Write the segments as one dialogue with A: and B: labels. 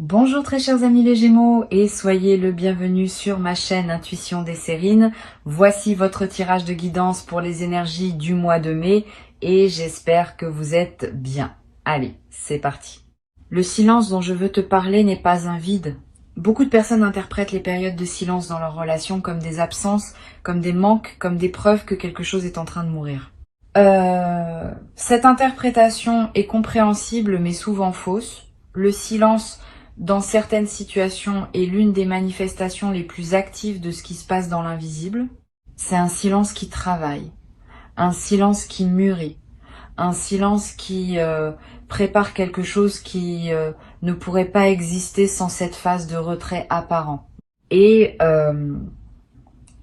A: Bonjour très chers amis les Gémeaux et soyez le bienvenu sur ma chaîne Intuition des Sérines. Voici votre tirage de guidance pour les énergies du mois de mai et j'espère que vous êtes bien. Allez, c'est parti. Le silence dont je veux te parler n'est pas un vide. Beaucoup de personnes interprètent les périodes de silence dans leur relation comme des absences, comme des manques, comme des preuves que quelque chose est en train de mourir. Cette interprétation est compréhensible mais souvent fausse. Le silence dans certaines situations est l'une des manifestations les plus actives de ce qui se passe dans l'invisible. C'est un silence qui travaille, un silence qui mûrit, un silence qui prépare quelque chose qui ne pourrait pas exister sans cette phase de retrait apparent. Et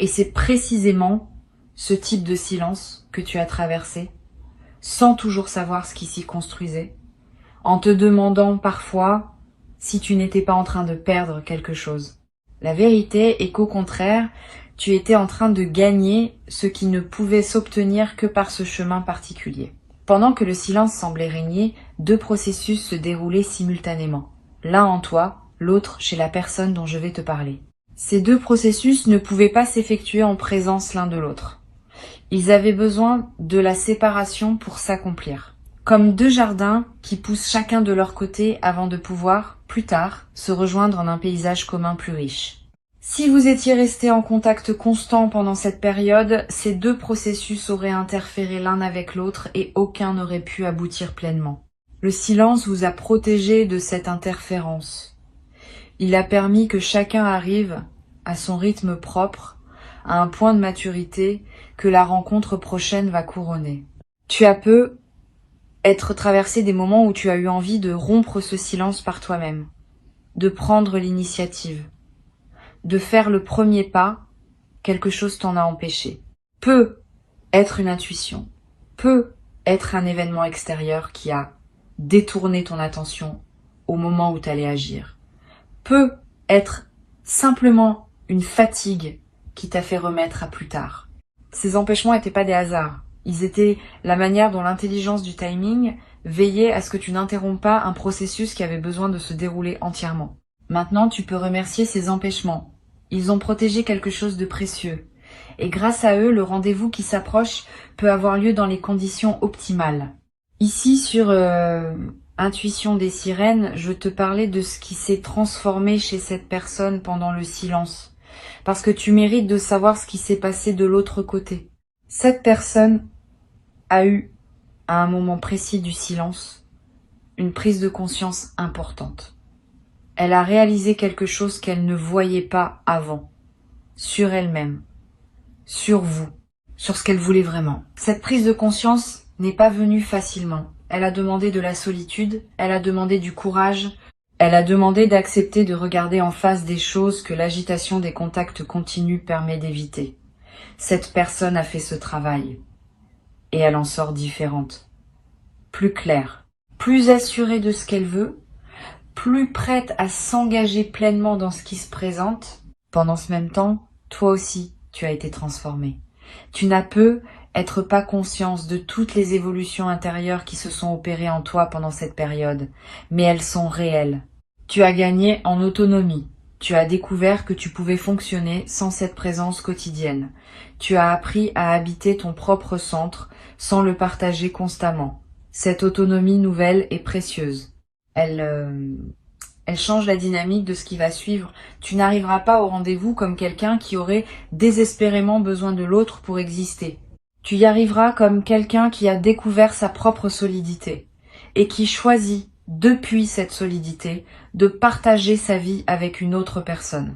A: c'est précisément ce type de silence que tu as traversé, sans toujours savoir ce qui s'y construisait, en te demandant parfois si tu n'étais pas en train de perdre quelque chose. La vérité est qu'au contraire, tu étais en train de gagner ce qui ne pouvait s'obtenir que par ce chemin particulier. Pendant que le silence semblait régner, deux processus se déroulaient simultanément. L'un en toi, l'autre chez la personne dont je vais te parler. Ces deux processus ne pouvaient pas s'effectuer en présence l'un de l'autre. Ils avaient besoin de la séparation pour s'accomplir. Comme deux jardins qui poussent chacun de leur côté avant de pouvoir, plus tard, se rejoindre en un paysage commun plus riche. Si vous étiez restés en contact constant pendant cette période, ces deux processus auraient interféré l'un avec l'autre et aucun n'aurait pu aboutir pleinement. Le silence vous a protégé de cette interférence. Il a permis que chacun arrive à son rythme propre, à un point de maturité que la rencontre prochaine va couronner. Tu as peu être traversé des moments où tu as eu envie de rompre ce silence par toi-même, de prendre l'initiative, de faire le premier pas, quelque chose t'en a empêché. Peut être une intuition, peut être un événement extérieur qui a détourné ton attention au moment où tu allais agir, peut être simplement une fatigue qui t'a fait remettre à plus tard. Ces empêchements n'étaient pas des hasards. Ils étaient la manière dont l'intelligence du timing veillait à ce que tu n'interromps pas un processus qui avait besoin de se dérouler entièrement. Maintenant, tu peux remercier ces empêchements. Ils ont protégé quelque chose de précieux. Et grâce à eux, le rendez-vous qui s'approche peut avoir lieu dans les conditions optimales. Ici, sur Intuition des Sirènes, je te parlais de ce qui s'est transformé chez cette personne pendant le silence. Parce que tu mérites de savoir ce qui s'est passé de l'autre côté. Cette personne a eu, à un moment précis du silence, une prise de conscience importante. Elle a réalisé quelque chose qu'elle ne voyait pas avant, sur elle-même, sur vous, sur ce qu'elle voulait vraiment. Cette prise de conscience n'est pas venue facilement. Elle a demandé de la solitude, elle a demandé du courage, elle a demandé d'accepter de regarder en face des choses que l'agitation des contacts continus permet d'éviter. Cette personne a fait ce travail. Et elle en sort différente, plus claire, plus assurée de ce qu'elle veut, plus prête à s'engager pleinement dans ce qui se présente. Pendant ce même temps, toi aussi, tu as été transformé. Tu n'as pu être pas conscience de toutes les évolutions intérieures qui se sont opérées en toi pendant cette période, mais elles sont réelles. Tu as gagné en autonomie. Tu as découvert que tu pouvais fonctionner sans cette présence quotidienne. Tu as appris à habiter ton propre centre sans le partager constamment. Cette autonomie nouvelle est précieuse. Elle change la dynamique de ce qui va suivre. Tu n'arriveras pas au rendez-vous comme quelqu'un qui aurait désespérément besoin de l'autre pour exister. Tu y arriveras comme quelqu'un qui a découvert sa propre solidité et qui choisit, depuis cette solidité, de partager sa vie avec une autre personne.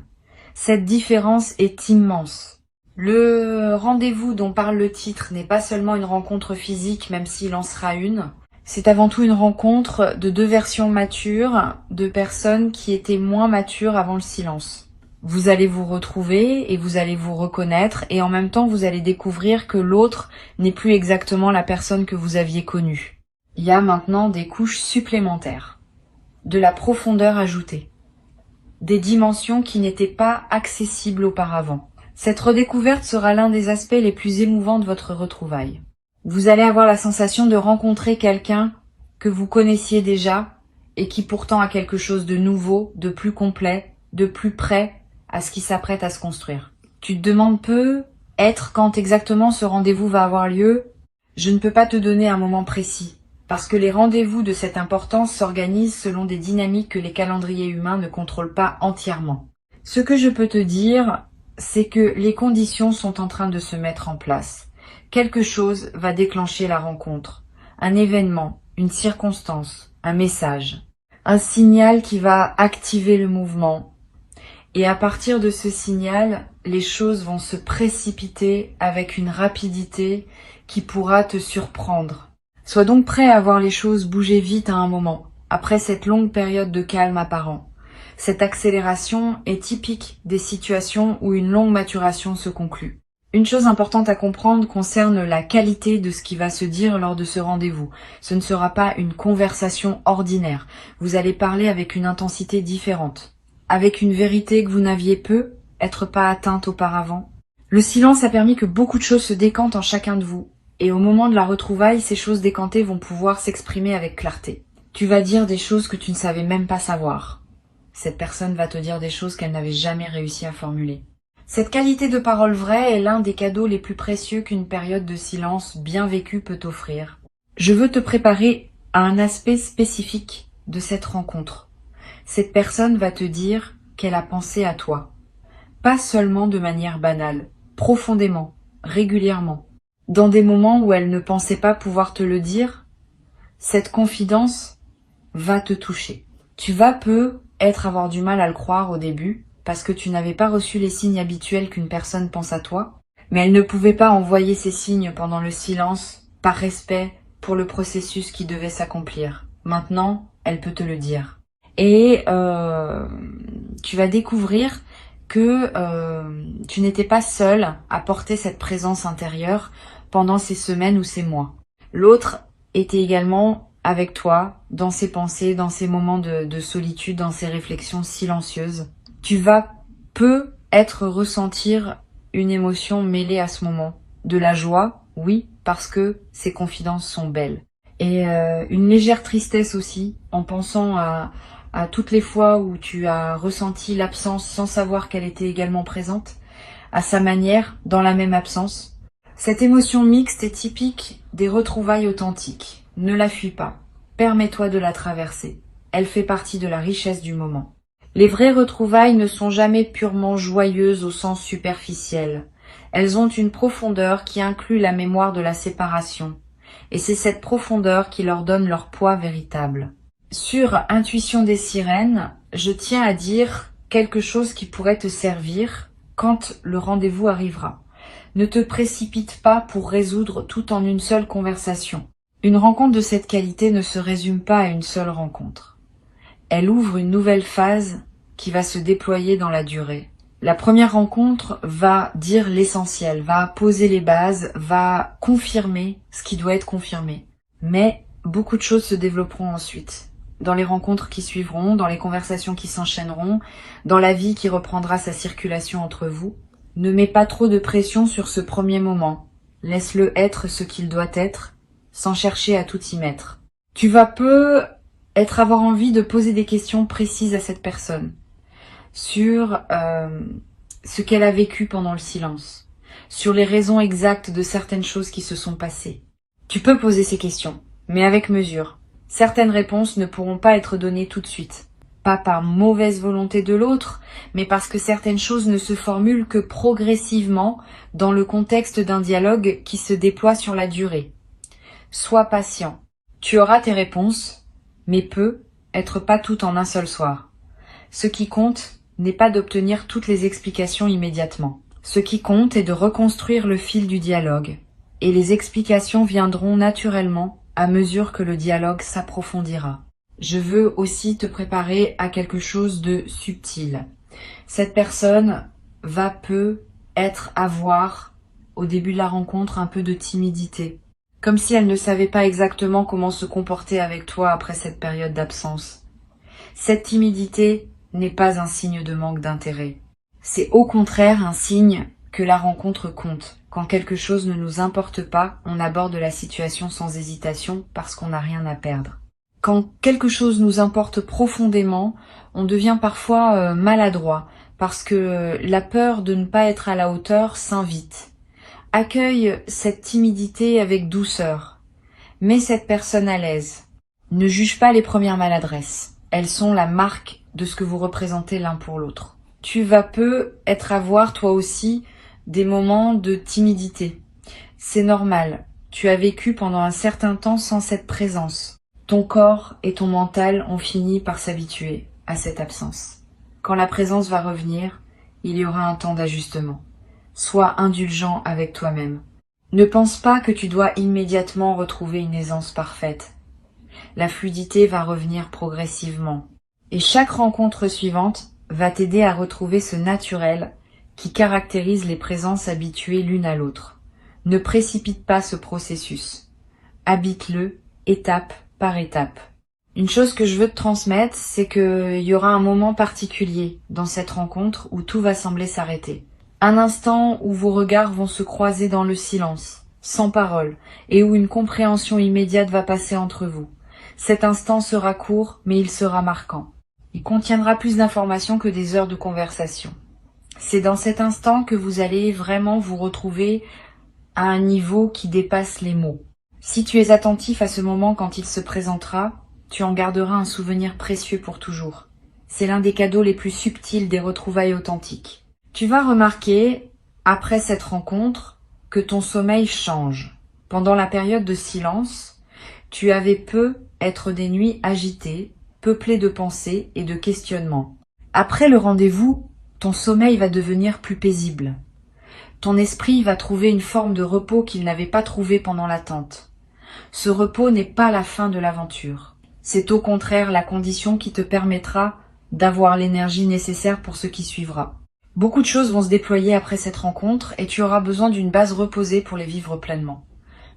A: Cette différence est immense. Le rendez-vous dont parle le titre n'est pas seulement une rencontre physique, même s'il en sera une. C'est avant tout une rencontre de deux versions matures, de personnes qui étaient moins matures avant le silence. Vous allez vous retrouver et vous allez vous reconnaître et en même temps vous allez découvrir que l'autre n'est plus exactement la personne que vous aviez connue. Il y a maintenant des couches supplémentaires, de la profondeur ajoutée, des dimensions qui n'étaient pas accessibles auparavant. Cette redécouverte sera l'un des aspects les plus émouvants de votre retrouvaille. Vous allez avoir la sensation de rencontrer quelqu'un que vous connaissiez déjà et qui pourtant a quelque chose de nouveau, de plus complet, de plus près à ce qui s'apprête à se construire. Tu te demandes peu être quand exactement ce rendez-vous va avoir lieu. Je ne peux pas te donner un moment précis, parce que les rendez-vous de cette importance s'organisent selon des dynamiques que les calendriers humains ne contrôlent pas entièrement. Ce que je peux te dire, c'est que les conditions sont en train de se mettre en place. Quelque chose va déclencher la rencontre, un événement, une circonstance, un message, un signal qui va activer le mouvement. Et à partir de ce signal, les choses vont se précipiter avec une rapidité qui pourra te surprendre. Sois donc prêt à voir les choses bouger vite à un moment, après cette longue période de calme apparent. Cette accélération est typique des situations où une longue maturation se conclut. Une chose importante à comprendre concerne la qualité de ce qui va se dire lors de ce rendez-vous. Ce ne sera pas une conversation ordinaire. Vous allez parler avec une intensité différente, avec une vérité que vous n'aviez peu être pas atteinte auparavant. Le silence a permis que beaucoup de choses se décantent en chacun de vous, et au moment de la retrouvaille, ces choses décantées vont pouvoir s'exprimer avec clarté. Tu vas dire des choses que tu ne savais même pas savoir. Cette personne va te dire des choses qu'elle n'avait jamais réussi à formuler. Cette qualité de parole vraie est l'un des cadeaux les plus précieux qu'une période de silence bien vécue peut offrir. Je veux te préparer à un aspect spécifique de cette rencontre. Cette personne va te dire qu'elle a pensé à toi. Pas seulement de manière banale, profondément, régulièrement. Dans des moments où elle ne pensait pas pouvoir te le dire, cette confidence va te toucher. Tu vas avoir du mal à le croire au début, parce que tu n'avais pas reçu les signes habituels qu'une personne pense à toi, mais elle ne pouvait pas envoyer ces signes pendant le silence, par respect pour le processus qui devait s'accomplir. Maintenant, elle peut te le dire. Et tu vas découvrir que tu n'étais pas seule à porter cette présence intérieure pendant ces semaines ou ces mois. L'autre était également avec toi, dans ses pensées, dans ses moments de solitude, dans ses réflexions silencieuses. Tu vas peut-être ressentir une émotion mêlée à ce moment. De la joie, oui, parce que ces confidences sont belles. Et une légère tristesse aussi, en pensant à toutes les fois où tu as ressenti l'absence sans savoir qu'elle était également présente, à sa manière, dans la même absence. Cette émotion mixte est typique des retrouvailles authentiques. Ne la fuis pas. Permets-toi de la traverser. Elle fait partie de la richesse du moment. Les vraies retrouvailles ne sont jamais purement joyeuses au sens superficiel. Elles ont une profondeur qui inclut la mémoire de la séparation. Et c'est cette profondeur qui leur donne leur poids véritable. Sur Intuition des sirènes, je tiens à dire quelque chose qui pourrait te servir quand le rendez-vous arrivera. Ne te précipite pas pour résoudre tout en une seule conversation. Une rencontre de cette qualité ne se résume pas à une seule rencontre. Elle ouvre une nouvelle phase qui va se déployer dans la durée. La première rencontre va dire l'essentiel, va poser les bases, va confirmer ce qui doit être confirmé. Mais beaucoup de choses se développeront ensuite. Dans les rencontres qui suivront, dans les conversations qui s'enchaîneront, dans la vie qui reprendra sa circulation entre vous. Ne mets pas trop de pression sur ce premier moment. Laisse-le être ce qu'il doit être, sans chercher à tout y mettre. Tu vas avoir envie de poser des questions précises à cette personne sur ce qu'elle a vécu pendant le silence, sur les raisons exactes de certaines choses qui se sont passées. Tu peux poser ces questions, mais avec mesure. Certaines réponses ne pourront pas être données tout de suite. Pas par mauvaise volonté de l'autre, mais parce que certaines choses ne se formulent que progressivement dans le contexte d'un dialogue qui se déploie sur la durée. Sois patient. Tu auras tes réponses, mais être pas tout en un seul soir. Ce qui compte n'est pas d'obtenir toutes les explications immédiatement. Ce qui compte est de reconstruire le fil du dialogue. Et les explications viendront naturellement à mesure que le dialogue s'approfondira. Je veux aussi te préparer à quelque chose de subtil. Cette personne va avoir, au début de la rencontre, un peu de timidité. Comme si elle ne savait pas exactement comment se comporter avec toi après cette période d'absence. Cette timidité n'est pas un signe de manque d'intérêt. C'est au contraire un signe que la rencontre compte. Quand quelque chose ne nous importe pas, on aborde la situation sans hésitation parce qu'on n'a rien à perdre. Quand quelque chose nous importe profondément, on devient parfois maladroit parce que la peur de ne pas être à la hauteur s'invite. Accueille cette timidité avec douceur. Mets cette personne à l'aise. Ne juge pas les premières maladresses. Elles sont la marque de ce que vous représentez l'un pour l'autre. Tu vas peu être à voir toi aussi des moments de timidité. C'est normal. Tu as vécu pendant un certain temps sans cette présence. Ton corps et ton mental ont fini par s'habituer à cette absence. Quand la présence va revenir, il y aura un temps d'ajustement. Sois indulgent avec toi-même. Ne pense pas que tu dois immédiatement retrouver une aisance parfaite. La fluidité va revenir progressivement. Et chaque rencontre suivante va t'aider à retrouver ce naturel qui caractérise les présences habituées l'une à l'autre. Ne précipite pas ce processus. Habite-le étape par étape. Une chose que je veux te transmettre, c'est qu'il y aura un moment particulier dans cette rencontre où tout va sembler s'arrêter. Un instant où vos regards vont se croiser dans le silence, sans parole, et où une compréhension immédiate va passer entre vous. Cet instant sera court, mais il sera marquant. Il contiendra plus d'informations que des heures de conversation. C'est dans cet instant que vous allez vraiment vous retrouver à un niveau qui dépasse les mots. Si tu es attentif à ce moment quand il se présentera, tu en garderas un souvenir précieux pour toujours. C'est l'un des cadeaux les plus subtils des retrouvailles authentiques. Tu vas remarquer, après cette rencontre, que ton sommeil change. Pendant la période de silence, tu avais peu être des nuits agitées, peuplées de pensées et de questionnements. Après le rendez-vous, ton sommeil va devenir plus paisible. Ton esprit va trouver une forme de repos qu'il n'avait pas trouvé pendant l'attente. Ce repos n'est pas la fin de l'aventure. C'est au contraire la condition qui te permettra d'avoir l'énergie nécessaire pour ce qui suivra. Beaucoup de choses vont se déployer après cette rencontre et tu auras besoin d'une base reposée pour les vivre pleinement.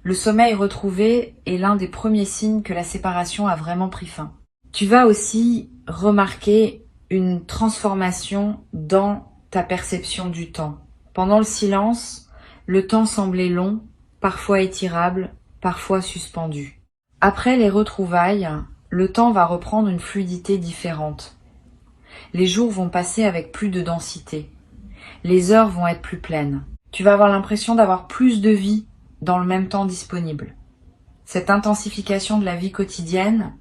A: Le sommeil retrouvé est l'un des premiers signes que la séparation a vraiment pris fin. Tu vas aussi remarquer une transformation dans ta perception du temps. Pendant le silence, le temps semblait long, parfois étirable, parfois suspendu. Après les retrouvailles, le temps va reprendre une fluidité différente. Les jours vont passer avec plus de densité. Les heures vont être plus pleines. Tu vas avoir l'impression d'avoir plus de vie dans le même temps disponible. Cette intensification de la vie quotidienne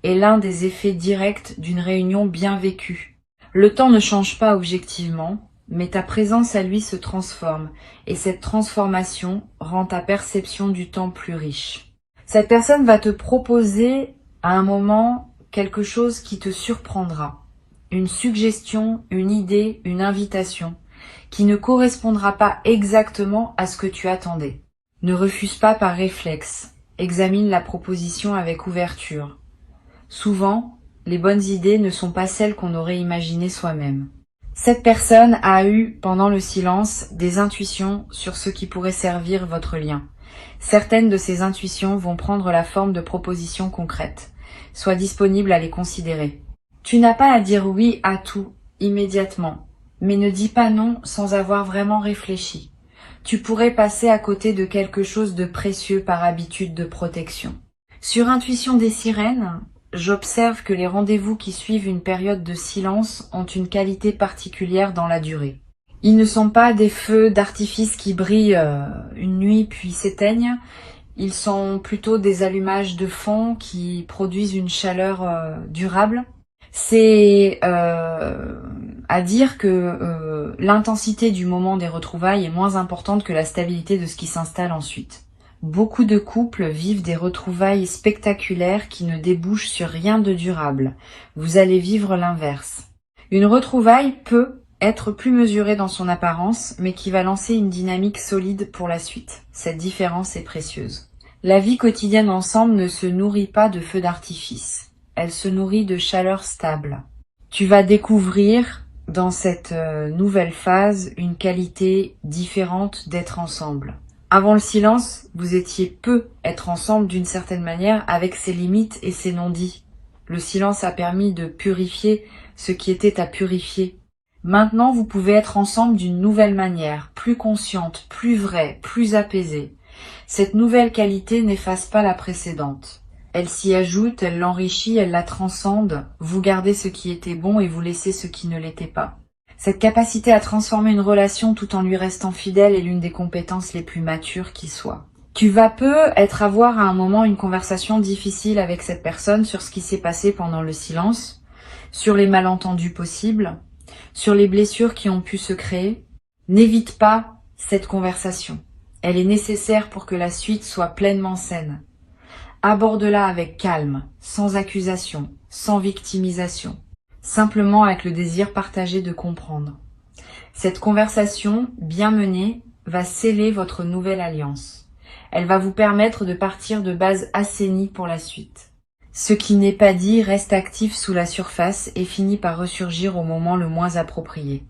A: est l'un des effets directs d'une réunion bien vécue. Le temps ne change pas objectivement, mais ta présence à lui se transforme, et cette transformation rend ta perception du temps plus riche. Cette personne va te proposer à un moment quelque chose qui te surprendra. Une suggestion, une idée, une invitation, qui ne correspondra pas exactement à ce que tu attendais. Ne refuse pas par réflexe, examine la proposition avec ouverture. Souvent, les bonnes idées ne sont pas celles qu'on aurait imaginées soi-même. Cette personne a eu, pendant le silence, des intuitions sur ce qui pourrait servir votre lien. Certaines de ces intuitions vont prendre la forme de propositions concrètes. Sois disponible à les considérer. Tu n'as pas à dire oui à tout, immédiatement, mais ne dis pas non sans avoir vraiment réfléchi. Tu pourrais passer à côté de quelque chose de précieux par habitude de protection. Sur Intuition des sirènes, j'observe que les rendez-vous qui suivent une période de silence ont une qualité particulière dans la durée. Ils ne sont pas des feux d'artifice qui brillent une nuit puis s'éteignent. Ils sont plutôt des allumages de fond qui produisent une chaleur durable. C'est à dire que l'intensité du moment des retrouvailles est moins importante que la stabilité de ce qui s'installe ensuite. Beaucoup de couples vivent des retrouvailles spectaculaires qui ne débouchent sur rien de durable. Vous allez vivre l'inverse. Une retrouvaille peut être plus mesurée dans son apparence, mais qui va lancer une dynamique solide pour la suite. Cette différence est précieuse. La vie quotidienne ensemble ne se nourrit pas de feux d'artifice. Elle se nourrit de chaleur stable. Tu vas découvrir dans cette nouvelle phase une qualité différente d'être ensemble. Avant le silence, vous étiez peu être ensemble d'une certaine manière avec ses limites et ses non-dits. Le silence a permis de purifier ce qui était à purifier. Maintenant, vous pouvez être ensemble d'une nouvelle manière, plus consciente, plus vraie, plus apaisée. Cette nouvelle qualité n'efface pas la précédente. Elle s'y ajoute, elle l'enrichit, elle la transcende. Vous gardez ce qui était bon et vous laissez ce qui ne l'était pas. Cette capacité à transformer une relation tout en lui restant fidèle est l'une des compétences les plus matures qui soient. Tu vas avoir à un moment une conversation difficile avec cette personne sur ce qui s'est passé pendant le silence, sur les malentendus possibles, sur les blessures qui ont pu se créer. N'évite pas cette conversation. Elle est nécessaire pour que la suite soit pleinement saine. Aborde-la avec calme, sans accusation, sans victimisation, simplement avec le désir partagé de comprendre. Cette conversation, bien menée, va sceller votre nouvelle alliance. Elle va vous permettre de partir de bases assainies pour la suite. Ce qui n'est pas dit reste actif sous la surface et finit par ressurgir au moment le moins approprié.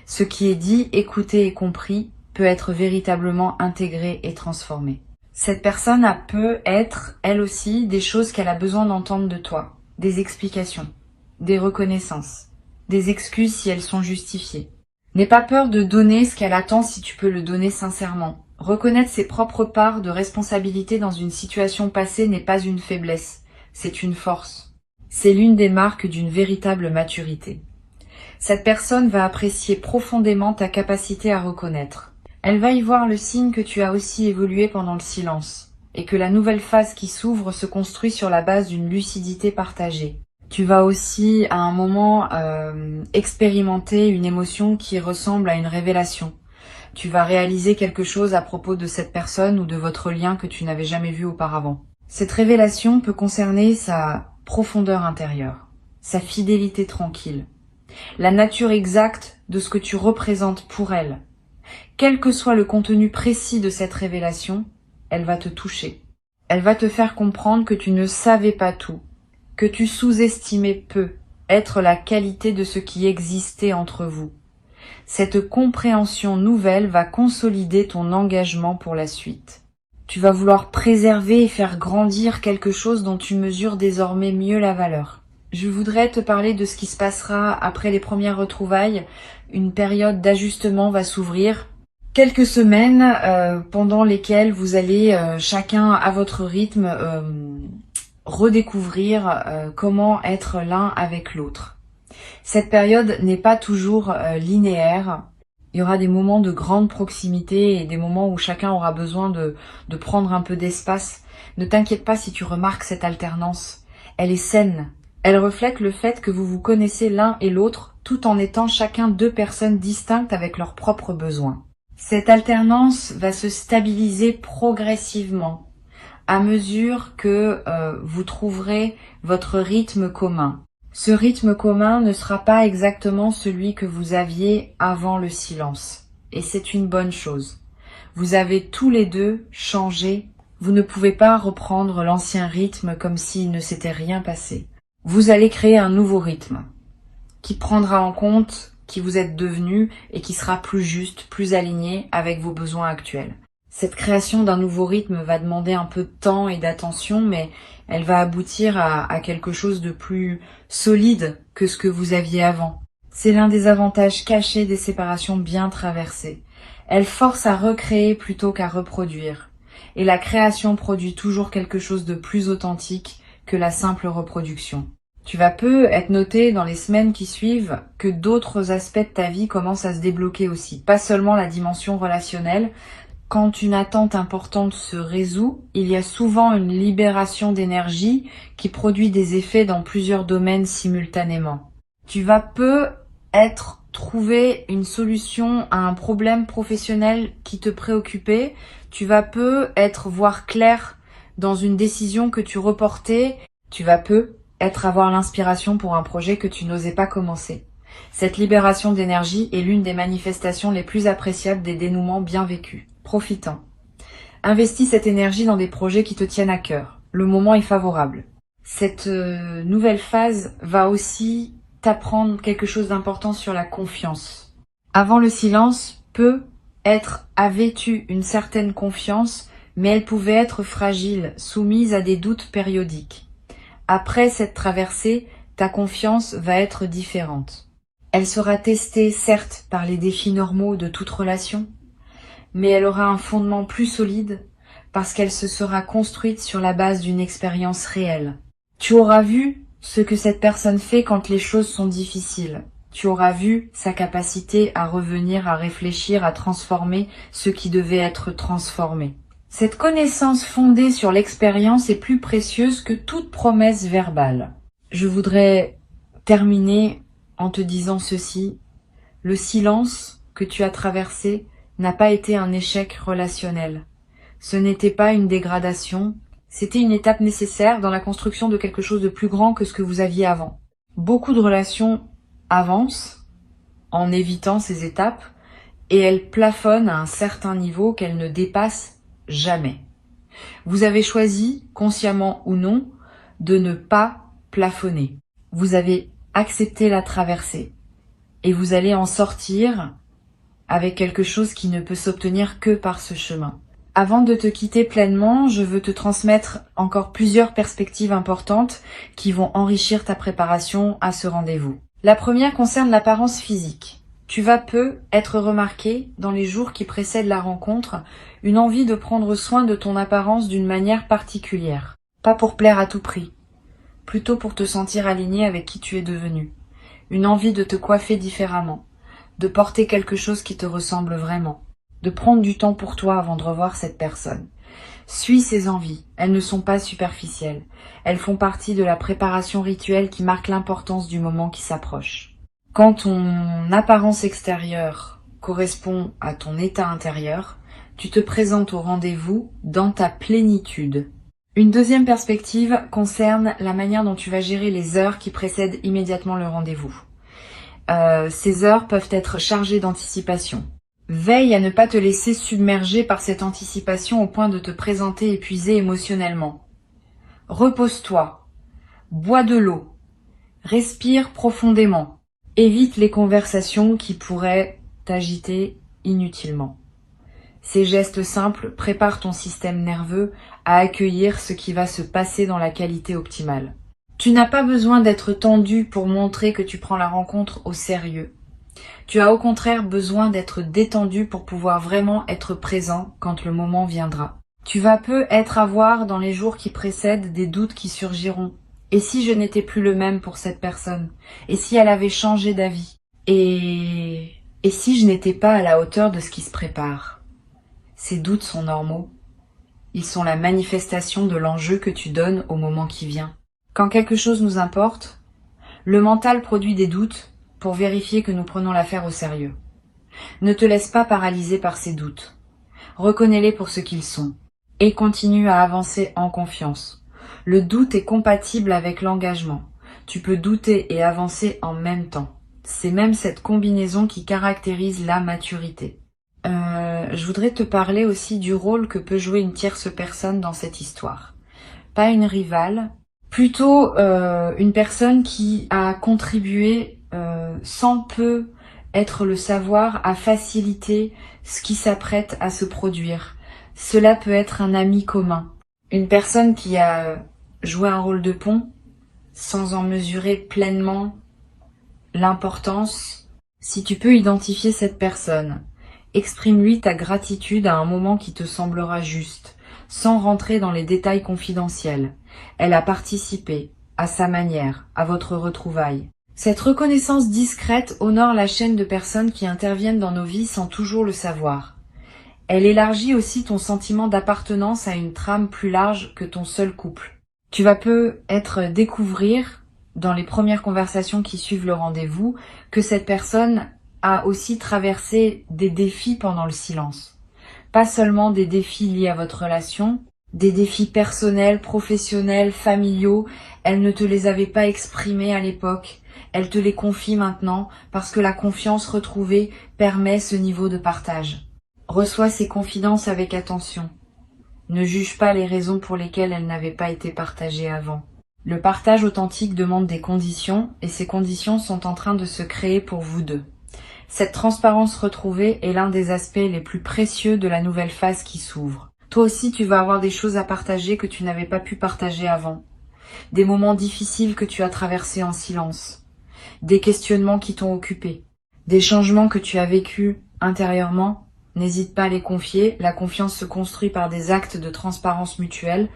A: Ce qui est dit, écouté et compris peut être véritablement intégré et transformé. Cette personne peut être, elle aussi, des choses qu'elle a besoin d'entendre de toi, des explications, des reconnaissances, des excuses si elles sont justifiées. N'aie pas peur de donner ce qu'elle attend si tu peux le donner sincèrement. Reconnaître ses propres parts de responsabilité dans une situation passée n'est pas une faiblesse, c'est une force. C'est l'une des marques d'une véritable maturité. Cette personne va apprécier profondément ta capacité à reconnaître. Elle va y voir le signe que tu as aussi évolué pendant le silence, et que la nouvelle phase qui s'ouvre se construit sur la base d'une lucidité partagée. Tu vas aussi, à un moment, expérimenter une émotion qui ressemble à une révélation. Tu vas réaliser quelque chose à propos de cette personne ou de votre lien que tu n'avais jamais vu auparavant. Cette révélation peut concerner sa profondeur intérieure, sa fidélité tranquille, la nature exacte de ce que tu représentes pour elle. Quel que soit le contenu précis de cette révélation, elle va te toucher. Elle va te faire comprendre que tu ne savais pas tout, que tu sous-estimais peu être la qualité de ce qui existait entre vous. Cette compréhension nouvelle va consolider ton engagement pour la suite. Tu vas vouloir préserver et faire grandir quelque chose dont tu mesures désormais mieux la valeur. Je voudrais te parler de ce qui se passera après les premières retrouvailles. Une période d'ajustement va s'ouvrir. Quelques semaines pendant lesquelles vous allez chacun à votre rythme redécouvrir comment être l'un avec l'autre. Cette période n'est pas toujours linéaire. Il y aura des moments de grande proximité et des moments où chacun aura besoin de prendre un peu d'espace. Ne t'inquiète pas si tu remarques cette alternance. Elle est saine. Elle reflète le fait que vous vous connaissez l'un et l'autre tout en étant chacun deux personnes distinctes avec leurs propres besoins. Cette alternance va se stabiliser progressivement à mesure que vous trouverez votre rythme commun. Ce rythme commun ne sera pas exactement celui que vous aviez avant le silence. Et c'est une bonne chose. Vous avez tous les deux changé. Vous ne pouvez pas reprendre l'ancien rythme comme s'il ne s'était rien passé. Vous allez créer un nouveau rythme qui prendra en compte qui vous êtes devenu et qui sera plus juste, plus aligné avec vos besoins actuels. Cette création d'un nouveau rythme va demander un peu de temps et d'attention, mais elle va aboutir à quelque chose de plus solide que ce que vous aviez avant. C'est l'un des avantages cachés des séparations bien traversées. Elles forcent à recréer plutôt qu'à reproduire. Et la création produit toujours quelque chose de plus authentique que la simple reproduction. Tu vas être noté dans les semaines qui suivent que d'autres aspects de ta vie commencent à se débloquer aussi. Pas seulement la dimension relationnelle. Quand une attente importante se résout, il y a souvent une libération d'énergie qui produit des effets dans plusieurs domaines simultanément. Tu vas trouver une solution à un problème professionnel qui te préoccupait. Tu vas voir clair dans une décision que tu reportais. Tu vas avoir l'inspiration pour un projet que tu n'osais pas commencer. Cette libération d'énergie est l'une des manifestations les plus appréciables des dénouements bien vécus. Profitant. Investis cette énergie dans des projets qui te tiennent à cœur. Le moment est favorable. Cette nouvelle phase va aussi t'apprendre quelque chose d'important sur la confiance. Avant le silence, avait eu une certaine confiance, mais elle pouvait être fragile, soumise à des doutes périodiques. Après cette traversée, ta confiance va être différente. Elle sera testée, certes, par les défis normaux de toute relation, mais elle aura un fondement plus solide parce qu'elle se sera construite sur la base d'une expérience réelle. Tu auras vu ce que cette personne fait quand les choses sont difficiles. Tu auras vu sa capacité à revenir, à réfléchir, à transformer ce qui devait être transformé. Cette connaissance fondée sur l'expérience est plus précieuse que toute promesse verbale. Je voudrais terminer en te disant ceci. Le silence que tu as traversé n'a pas été un échec relationnel. Ce n'était pas une dégradation, c'était une étape nécessaire dans la construction de quelque chose de plus grand que ce que vous aviez avant. Beaucoup de relations avancent en évitant ces étapes et elles plafonnent à un certain niveau qu'elles ne dépassent jamais. Vous avez choisi, consciemment ou non, de ne pas plafonner. Vous avez accepté la traversée et vous allez en sortir avec quelque chose qui ne peut s'obtenir que par ce chemin. Avant de te quitter pleinement, je veux te transmettre encore plusieurs perspectives importantes qui vont enrichir ta préparation à ce rendez-vous. La première concerne l'apparence physique. Tu vas peu être remarqué dans les jours qui précèdent la rencontre, une envie de prendre soin de ton apparence d'une manière particulière. Pas pour plaire à tout prix, plutôt pour te sentir aligné avec qui tu es devenu. Une envie de te coiffer différemment, de porter quelque chose qui te ressemble vraiment, de prendre du temps pour toi avant de revoir cette personne. Suis ces envies, elles ne sont pas superficielles, elles font partie de la préparation rituelle qui marque l'importance du moment qui s'approche. Quand ton apparence extérieure correspond à ton état intérieur, tu te présentes au rendez-vous dans ta plénitude. Une deuxième perspective concerne la manière dont tu vas gérer les heures qui précèdent immédiatement le rendez-vous. Ces heures peuvent être chargées d'anticipation. Veille à ne pas te laisser submerger par cette anticipation au point de te présenter épuisé émotionnellement. Repose-toi, bois de l'eau, respire profondément, évite les conversations qui pourraient t'agiter inutilement. Ces gestes simples préparent ton système nerveux à accueillir ce qui va se passer dans la qualité optimale. Tu n'as pas besoin d'être tendu pour montrer que tu prends la rencontre au sérieux. Tu as au contraire besoin d'être détendu pour pouvoir vraiment être présent quand le moment viendra. Tu vas peu être à voir dans les jours qui précèdent des doutes qui surgiront. Et si je n'étais plus le même pour cette personne? Et si elle avait changé d'avis? Et si je n'étais pas à la hauteur de ce qui se prépare? Ces doutes sont normaux. Ils sont la manifestation de l'enjeu que tu donnes au moment qui vient. Quand quelque chose nous importe, le mental produit des doutes pour vérifier que nous prenons l'affaire au sérieux. Ne te laisse pas paralyser par ces doutes. Reconnais-les pour ce qu'ils sont et continue à avancer en confiance. Le doute est compatible avec l'engagement. Tu peux douter et avancer en même temps. C'est même cette combinaison qui caractérise la maturité. Je voudrais te parler aussi du rôle que peut jouer une tierce personne dans cette histoire. Pas une rivale, plutôt une personne qui a contribué sans peu être le savoir à faciliter ce qui s'apprête à se produire. Cela peut être un ami commun, une personne qui a joué un rôle de pont sans en mesurer pleinement l'importance. Si tu peux identifier cette personne, exprime-lui ta gratitude à un moment qui te semblera juste, sans rentrer dans les détails confidentiels. Elle a participé, à sa manière, à votre retrouvaille. Cette reconnaissance discrète honore la chaîne de personnes qui interviennent dans nos vies sans toujours le savoir. Elle élargit aussi ton sentiment d'appartenance à une trame plus large que ton seul couple. Tu vas peut-être découvrir, dans les premières conversations qui suivent le rendez-vous, que cette personne a aussi traversé des défis pendant le silence. Pas seulement des défis liés à votre relation, des défis personnels, professionnels, familiaux. Elle ne te les avait pas exprimés à l'époque. Elle te les confie maintenant parce que la confiance retrouvée permet ce niveau de partage. Reçois ces confidences avec attention. Ne juge pas les raisons pour lesquelles elles n'avaient pas été partagées avant. Le partage authentique demande des conditions et ces conditions sont en train de se créer pour vous deux. Cette transparence retrouvée est l'un des aspects les plus précieux de la nouvelle phase qui s'ouvre. Toi aussi, tu vas avoir des choses à partager que tu n'avais pas pu partager avant. Des moments difficiles que tu as traversés en silence. Des questionnements qui t'ont occupé. Des changements que tu as vécus intérieurement n'hésite pas à les confier. La confiance se construit par des actes de transparence mutuelle.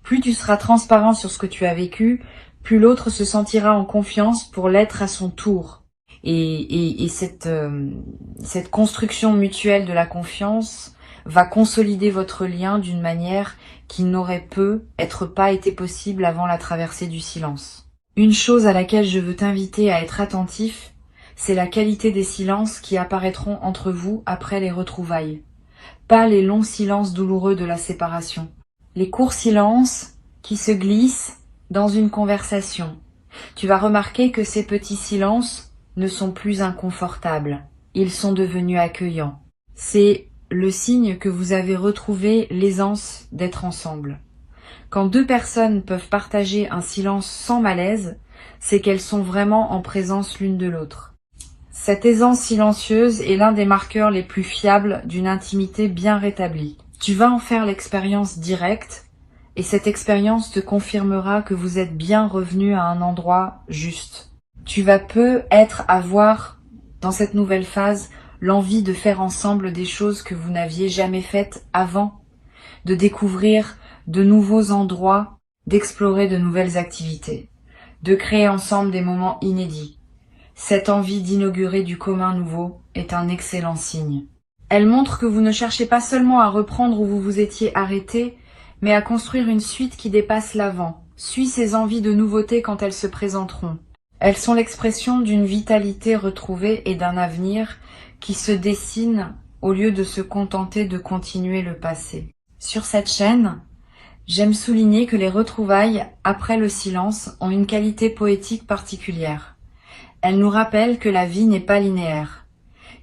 A: Plus tu seras transparent sur ce que tu as vécu, plus l'autre se sentira en confiance pour l'être à son tour. Et cette construction mutuelle de la confiance va consolider votre lien d'une manière qui n'aurait pas été possible avant la traversée du silence. Une chose à laquelle je veux t'inviter à être attentif, c'est la qualité des silences qui apparaîtront entre vous après les retrouvailles. Pas les longs silences douloureux de la séparation. Les courts silences qui se glissent dans une conversation. Tu vas remarquer que ces petits silences ne sont plus inconfortables. Ils sont devenus accueillants. C'est le signe que vous avez retrouvé l'aisance d'être ensemble. Quand deux personnes peuvent partager un silence sans malaise, c'est qu'elles sont vraiment en présence l'une de l'autre. Cette aisance silencieuse est l'un des marqueurs les plus fiables d'une intimité bien rétablie. Tu vas en faire l'expérience directe, et cette expérience te confirmera que vous êtes bien revenu à un endroit juste. Tu vas peut-être avoir, dans cette nouvelle phase, l'envie de faire ensemble des choses que vous n'aviez jamais faites avant, de découvrir de nouveaux endroits, d'explorer de nouvelles activités, de créer ensemble des moments inédits. Cette envie d'inaugurer du commun nouveau est un excellent signe. Elle montre que vous ne cherchez pas seulement à reprendre où vous vous étiez arrêté, mais à construire une suite qui dépasse l'avant. Suis ces envies de nouveauté quand elles se présenteront. Elles sont l'expression d'une vitalité retrouvée et d'un avenir qui se dessine au lieu de se contenter de continuer le passé. Sur cette chaîne, j'aime souligner que les retrouvailles après le silence ont une qualité poétique particulière. Elles nous rappellent que la vie n'est pas linéaire,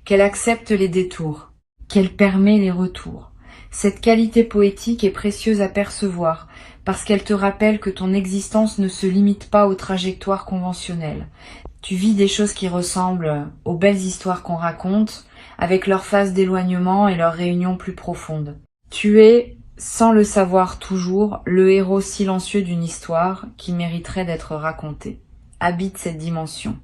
A: qu'elle accepte les détours, qu'elle permet les retours. Cette qualité poétique est précieuse à percevoir parce qu'elle te rappelle que ton existence ne se limite pas aux trajectoires conventionnelles. Tu vis des choses qui ressemblent aux belles histoires qu'on raconte, avec leurs phases d'éloignement et leurs réunions plus profondes. Tu es, sans le savoir toujours, le héros silencieux d'une histoire qui mériterait d'être racontée. Habite cette dimension.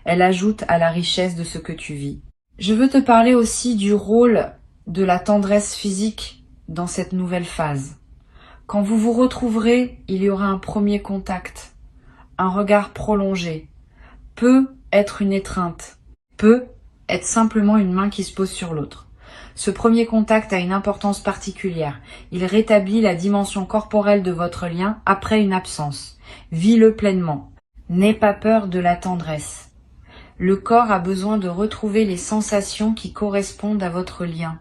A: Elle ajoute à la richesse de ce que tu vis. Je veux te parler aussi du rôle de la tendresse physique dans cette nouvelle phase. Quand vous vous retrouverez, il y aura un premier contact, un regard prolongé. Peut être une étreinte, peut être simplement une main qui se pose sur l'autre. Ce premier contact a une importance particulière. Il rétablit la dimension corporelle de votre lien après une absence. Vis-le pleinement. N'aie pas peur de la tendresse. Le corps a besoin de retrouver les sensations qui correspondent à votre lien.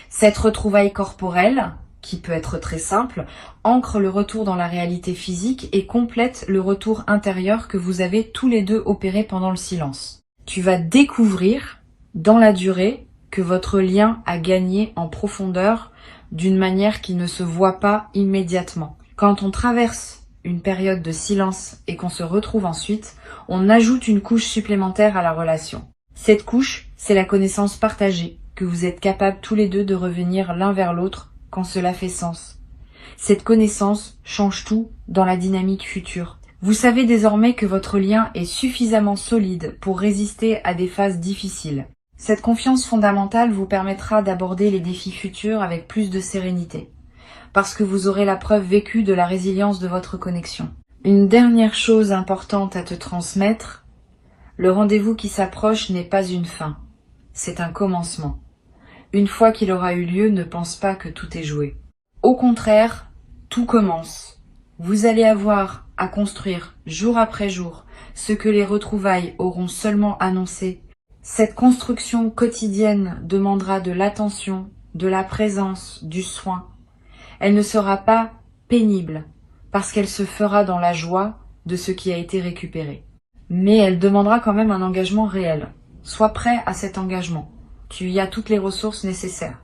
A: Cette retrouvaille corporelle, qui peut être très simple, ancre le retour dans la réalité physique et complète le retour intérieur que vous avez tous les deux opéré pendant le silence. Tu vas découvrir, dans la durée, que votre lien a gagné en profondeur d'une manière qui ne se voit pas immédiatement. Quand on traverse une période de silence et qu'on se retrouve ensuite, on ajoute une couche supplémentaire à la relation. Cette couche, c'est la connaissance partagée, que vous êtes capables tous les deux de revenir l'un vers l'autre quand cela fait sens. Cette connaissance change tout dans la dynamique future. Vous savez désormais que votre lien est suffisamment solide pour résister à des phases difficiles. Cette confiance fondamentale vous permettra d'aborder les défis futurs avec plus de sérénité, parce que vous aurez la preuve vécue de la résilience de votre connexion. Une dernière chose importante à te transmettre, le rendez-vous qui s'approche n'est pas une fin, c'est un commencement. Une fois qu'il aura eu lieu, ne pense pas que tout est joué. Au contraire, tout commence. Vous allez avoir à construire jour après jour ce que les retrouvailles auront seulement annoncé. Cette construction quotidienne demandera de l'attention, de la présence, du soin. Elle ne sera pas pénible parce qu'elle se fera dans la joie de ce qui a été récupéré. Mais elle demandera quand même un engagement réel. Sois prêt à cet engagement. Tu y as toutes les ressources nécessaires.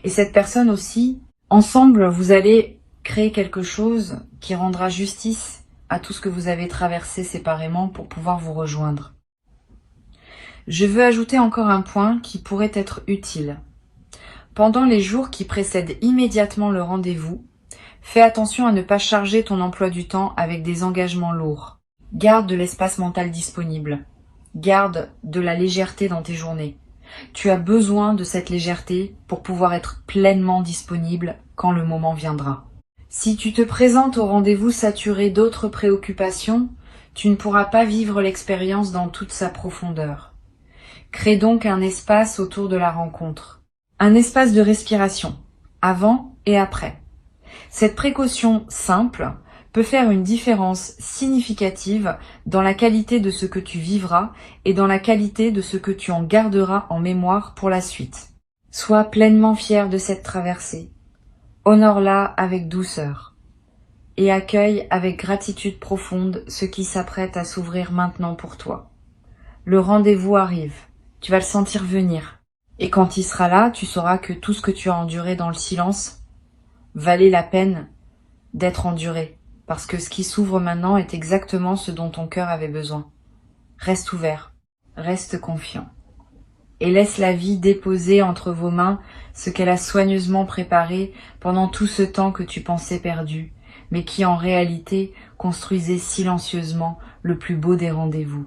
A: Et cette personne aussi, ensemble, vous allez créer quelque chose qui rendra justice à tout ce que vous avez traversé séparément pour pouvoir vous rejoindre. Je veux ajouter encore un point qui pourrait être utile. Pendant les jours qui précèdent immédiatement le rendez-vous, fais attention à ne pas charger ton emploi du temps avec des engagements lourds. Garde de l'espace mental disponible. Garde de la légèreté dans tes journées. Tu as besoin de cette légèreté pour pouvoir être pleinement disponible quand le moment viendra. Si tu te présentes au rendez-vous saturé d'autres préoccupations, tu ne pourras pas vivre l'expérience dans toute sa profondeur. Crée donc un espace autour de la rencontre. Un espace de respiration, avant et après. Cette précaution simple peut faire une différence significative dans la qualité de ce que tu vivras et dans la qualité de ce que tu en garderas en mémoire pour la suite. Sois pleinement fier de cette traversée. Honore-la avec douceur et accueille avec gratitude profonde ce qui s'apprête à s'ouvrir maintenant pour toi. Le rendez-vous arrive, tu vas le sentir venir. Et quand il sera là, tu sauras que tout ce que tu as enduré dans le silence valait la peine d'être enduré, parce que ce qui s'ouvre maintenant est exactement ce dont ton cœur avait besoin. Reste ouvert, reste confiant, et laisse la vie déposer entre vos mains ce qu'elle a soigneusement préparé pendant tout ce temps que tu pensais perdu, mais qui en réalité construisait silencieusement le plus beau des rendez-vous.